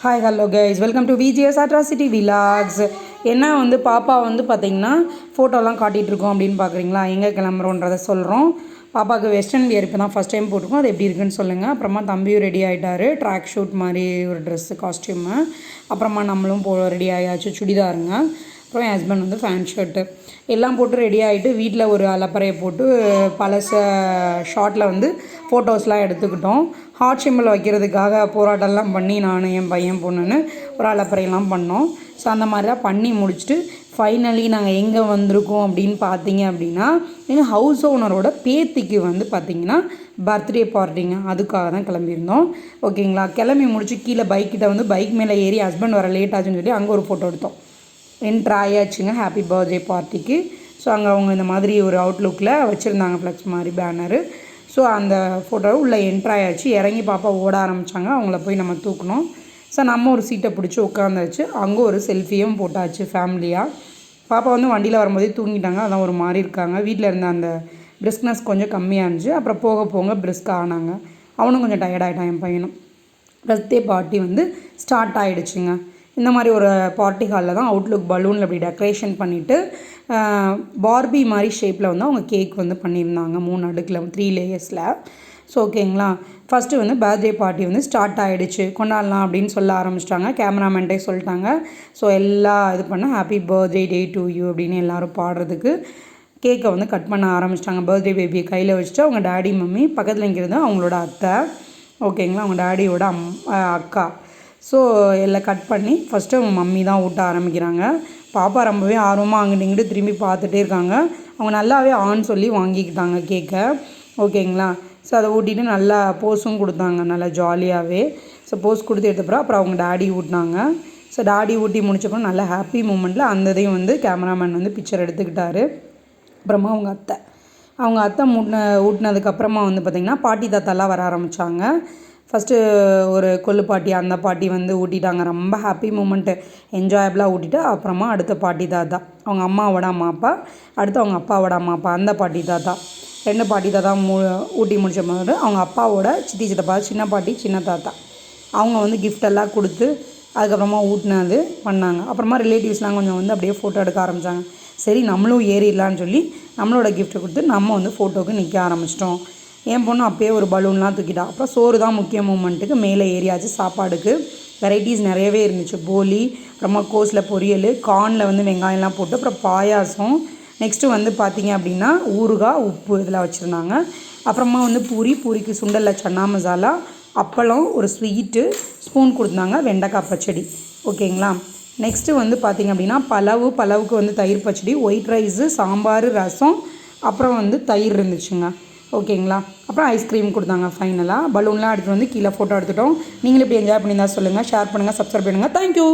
Hi hello guys, welcome to VGS atrocity vlogs. என்ன வந்து பாப்பா வந்து பார்த்திங்கன்னா ஃபோட்டோலாம் காட்டிகிட்ருக்கோம் அப்படின்னு பார்க்குறீங்களா? எங்கே கிளம்புறோன்றதை சொல்கிறோம். பாப்பாவுக்கு வெஸ்டர்ன் வியர் இப்போ தான் ஃபஸ்ட் டைம் போட்டிருக்கோம். அது எப்படி இருக்குன்னு சொல்லுங்கள். அப்புறமா தம்பியும் ரெடி ஆகிட்டார், ட்ராக் ஷூட் மாதிரி ஒரு ட்ரெஸ்ஸு காஸ்ட்யூமு. அப்புறமா நம்மளும் ரெடி ஆகியாச்சு, சுடிதாருங்க. அப்புறம் என் ஹஸ்பண்ட் வந்து ஃபேண்ட் ஷர்ட்டு எல்லாம் போட்டு ரெடி ஆகிட்டு வீட்டில் ஒரு அலப்பறையை போட்டு பழச ஷார்ட்டில் வந்து ஃபோட்டோஸ்லாம் எடுத்துக்கிட்டோம். ஹார்ட் சிம்பிள் வைக்கிறதுக்காக போராட்டம்லாம் பண்ணி நான் என் பையன் பொண்ணுன்னு ஒரு அலப்பறையெல்லாம் பண்ணோம். ஸோ அந்த மாதிரி தான் பண்ணி முடிச்சுட்டு ஃபைனலி நாங்கள் எங்கே வந்திருக்கோம் அப்படின்னு பார்த்தீங்க அப்படின்னா, எங்கள் ஹவுஸ் ஓனரோட பேத்திக்கு வந்து பார்த்திங்கன்னா பர்த்டே பார்ட்டிங்க. அதுக்காக தான் கிளம்பியிருந்தோம். ஓகேங்களா? கிளம்பி முடிச்சு கீழே பைக்கிட்ட வந்து பைக் மேலே ஏறி ஹஸ்பண்ட் வர லேட் ஆச்சுன்னு சொல்லி அங்கே ஒரு ஃபோட்டோ எடுத்தோம். என்ட்ரு ஆயாச்சுங்க ஹாப்பி பர்த்டே பார்ட்டிக்கு. ஸோ அங்கே அவங்க இந்த மாதிரி ஒரு அவுட்லுக்கில் வச்சுருந்தாங்க ஃப்ளெக்ஸ் மாதிரி பேனரு. ஸோ அந்த ஃபோட்டோவை உள்ளே என்ட்ரு ஆயாச்சு. இறங்கி பாப்பா ஓட ஆரம்பித்தாங்க. அவங்கள போய் நம்ம தூக்கணும். ஸோ நம்ம ஒரு சீட்டை பிடிச்சி உட்காந்தாச்சு. அங்கே ஒரு செல்ஃபியும் போட்டாச்சு ஃபேமிலியாக. பாப்பா வந்து வண்டியில் வரும்போதே தூங்கிட்டாங்க. அதான் ஒரு மாதிரி இருக்காங்க. வீட்டில் இருந்த அந்த பிரிஸ்க்னஸ் கொஞ்சம் கம்மியாக இருந்துச்சு. அப்புறம் போக போக பிரிஸ்க் ஆனாங்க. அவனும் கொஞ்சம் டயர்டாகிட்டான் என் பையனும். பர்த்டே பார்ட்டி வந்து ஸ்டார்ட் ஆகிடுச்சுங்க. இந்த மாதிரி ஒரு பார்ட்டி ஹாலில் தான் அவுட்லுக் பலூனில் இப்படி டெக்கரேஷன் பண்ணிவிட்டு பார்பி மாதிரி ஷேப்பில் வந்து அவங்க கேக் வந்து பண்ணியிருந்தாங்க 3 அடுக்கில் 3 லேயர்ஸில். ஸோ ஓகேங்களா? ஃபஸ்ட்டு வந்து பர்த்டே பார்ட்டி வந்து ஸ்டார்ட் ஆகிடுச்சு. கொண்டாடலாம் அப்படின்னு சொல்ல ஆரம்பிச்சிட்டாங்க. கேமராமேன்ட்டே சொல்லிட்டாங்க. ஸோ எல்லாம் இது பண்ண happy birthday day to you அப்படின்னு எல்லோரும் பாடுறதுக்கு கேக்கை வந்து கட் பண்ண ஆரம்பிச்சிட்டாங்க. பர்த்டே பேபியை கையில் வச்சுட்டு அவங்க டேடி மம்மி பக்கத்தில் நிற்கிறது அவங்களோட அத்தை. ஓகேங்களா? அவங்க டேடியோட அக்கா. ஸோ எல்லாம் கட் பண்ணி ஃபஸ்ட்டு அவங்க மம்மி தான் ஊட்ட ஆரம்பிக்கிறாங்க. பாப்பா ரொம்பவே ஆர்வமாக அங்கிட்டு இங்கிட்டு திரும்பி பார்த்துட்டே இருக்காங்க. அவங்க நல்லாவே ஆன்னு சொல்லி வாங்கிக்கிட்டாங்க கேக்கை. ஓகேங்களா? ஸோ அதை ஊட்டிட்டு நல்லா போஸும் கொடுத்தாங்க, நல்லா ஜாலியாகவே. ஸோ போஸ் கொடுத்து எடுத்தப்பறம் அப்புறம் அவங்க டேடி ஊட்டினாங்க. ஸோ டேடி ஊட்டி முடிச்சப்பறம் நல்ல ஹாப்பி மூமெண்ட்டில் அந்த இதையும் வந்து கேமராமேன் வந்து பிக்சர் எடுத்துக்கிட்டாரு. அப்புறமா அவங்க அத்தை ஊட்டினதுக்கப்புறமா வந்து பார்த்திங்கன்னா பாட்டி தாத்தாலாம் வர ஆரம்பித்தாங்க. ஃபஸ்ட்டு ஒரு கொள்ளு பாட்டி, அந்த பாட்டி வந்து ஊட்டிட்டாங்க. ரொம்ப ஹாப்பி மூமெண்ட்டு, என்ஜாயபிளாக ஊட்டிட்டு அப்புறமா அடுத்த பாட்டி தாத்தா, அவங்க அம்மாவோட அம்மா அப்பா, அடுத்து அவங்க அப்பாவோட அம்மா அப்பா, அந்த பாட்டி தாத்தா 2 பாட்டி தாத்தா ஊட்டி முடிச்ச போது அவங்க அப்பாவோட சித்தி சித்தப்பா, சின்ன பாட்டி சின்ன தாத்தா அவங்க வந்து கிஃப்டெல்லாம் கொடுத்து அதுக்கப்புறமா ஊட்டினது பண்ணாங்க. அப்புறமா ரிலேட்டிவ்ஸ்லாம் கொஞ்சம் வந்து அப்படியே ஃபோட்டோ எடுக்க ஆரம்பித்தாங்க. சரி நம்மளும் ஏறிடலான்னு சொல்லி நம்மளோட கிஃப்ட்டை கொடுத்து நம்ம வந்து ஃபோட்டோவுக்கு நிற்க ஆரம்பிச்சிட்டோம். என் பொண்ணு அப்போயே ஒரு பலூன்லாம் தூக்கிட்டா. அப்புறம் சோறு தான் முக்கிய மூமெண்ட்டுக்கு மேலே ஏறியாச்சு. சாப்பாடுக்கு வெரைட்டிஸ் நிறையவே இருந்துச்சு. போலி, அப்புறமா கோஸில் பொரியல், கார்னில் வந்து வெங்காயம்லாம் போட்டு, அப்புறம் பாயாசம், நெக்ஸ்ட்டு வந்து பார்த்திங்க அப்படின்னா ஊறுகாய், உப்பு இதெல்லாம் வச்சுருந்தாங்க. அப்புறமா வந்து பூரிக்கு சுண்டலில் சன்னா மசாலா, அப்பளம், ஒரு ஸ்வீட்டு, ஸ்பூன் கொடுத்தாங்க, வெண்டைக்காய் பச்சடி. ஓகேங்களா? நெக்ஸ்ட்டு வந்து பார்த்திங்க அப்படின்னா பலவுக்கு வந்து தயிர் பச்சடி, ஒயிட் ரைஸு, சாம்பார், ரசம், அப்புறம் வந்து தயிர் இருந்துச்சுங்க. ஓகேங்களா? அப்புறம் ஐஸ்கிரீம் கொடுத்தாங்க. ஃபைனலாக பலூன்லாம் எடுத்துகிட்டு வந்து கீழே ஃபோட்டோ எடுத்துட்டோம். நீங்களும் இப்படி என்ஜாய் பண்ணியிருந்தா சொல்லுங்கள், ஷேர் பண்ணுங்கள், சப்ஸ்கிரைப் பண்ணுங்கள். தேங்க்யூ.